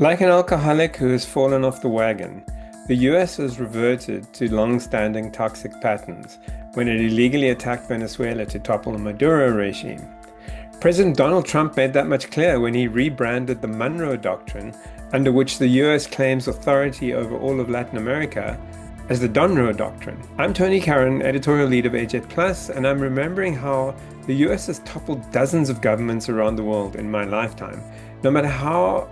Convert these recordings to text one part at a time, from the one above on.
Like an alcoholic who has fallen off the wagon, the US has reverted to long-standing toxic patterns when it illegally attacked Venezuela to topple the Maduro regime. President Donald Trump made that much clear when he rebranded the Monroe Doctrine, under which the US claims authority over all of Latin America, as the Donroe Doctrine. I'm Tony Karon, editorial lead of AJ Plus, and I'm remembering how the US has toppled dozens of governments around the world in my lifetime. No matter how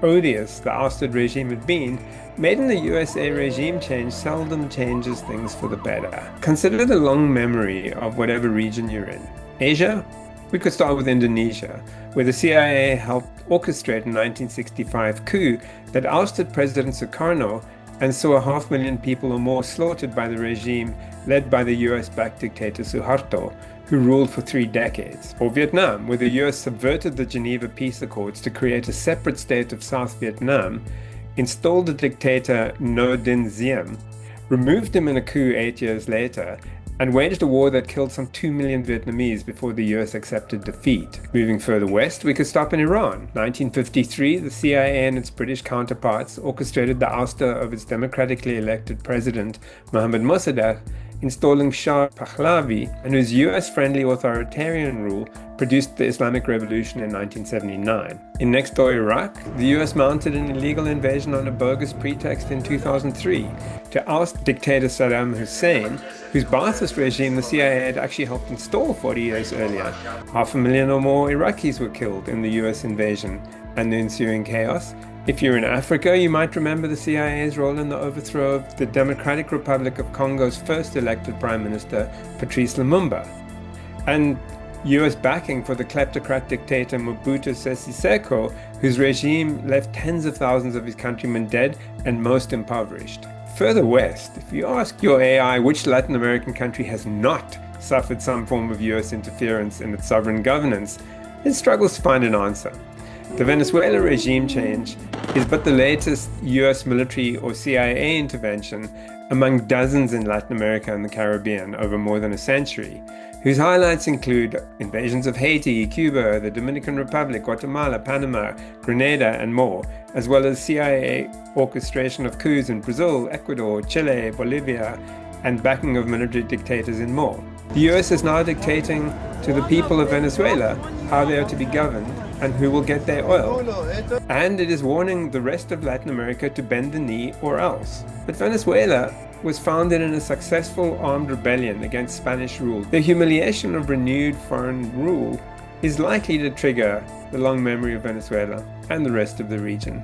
odious the ousted regime had been, made in the USA regime change seldom changes things for the better. Consider the long memory of whatever region you're in. Asia? We could start with Indonesia, where the CIA helped orchestrate a 1965 coup that ousted President Sukarno and saw 500,000 people or more slaughtered by the regime led by the US-backed dictator Suharto, who ruled for 3 decades. Or Vietnam, where the US subverted the Geneva Peace Accords to create a separate state of South Vietnam, installed the dictator Ngo Dinh Diem, removed him in a coup 8 years later, and waged a war that killed some 2 million Vietnamese before the US accepted defeat. Moving further west, we could stop in Iran. 1953, the CIA and its British counterparts orchestrated the ouster of its democratically elected president, Mohammad Mossadegh, installing Shah Pahlavi, and whose US-friendly authoritarian rule produced the Islamic Revolution in 1979. In next-door Iraq, the US mounted an illegal invasion on a bogus pretext in 2003 to oust dictator Saddam Hussein, whose Ba'athist regime the CIA had actually helped install 40 years earlier. 500,000 or more Iraqis were killed in the US invasion and the ensuing chaos. If you're in Africa, you might remember the CIA's role in the overthrow of the Democratic Republic of Congo's first elected Prime Minister, Patrice Lumumba, and US backing for the kleptocrat dictator Mobutu Sese Seko, whose regime left tens of thousands of his countrymen dead and most impoverished. Further west, if you ask your AI which Latin American country has not suffered some form of US interference in its sovereign governance, it struggles to find an answer. The Venezuela regime change is but the latest US military or CIA intervention among dozens in Latin America and the Caribbean over more than a century, whose highlights include invasions of Haiti, Cuba, the Dominican Republic, Guatemala, Panama, Grenada, and more, as well as CIA orchestration of coups in Brazil, Ecuador, Chile, Bolivia, and backing of military dictators in more. The US is now dictating to the people of Venezuela how they are to be governed and who will get their oil. And it is warning the rest of Latin America to bend the knee or else. But Venezuela was founded in a successful armed rebellion against Spanish rule. The humiliation of renewed foreign rule is likely to trigger the long memory of Venezuela and the rest of the region.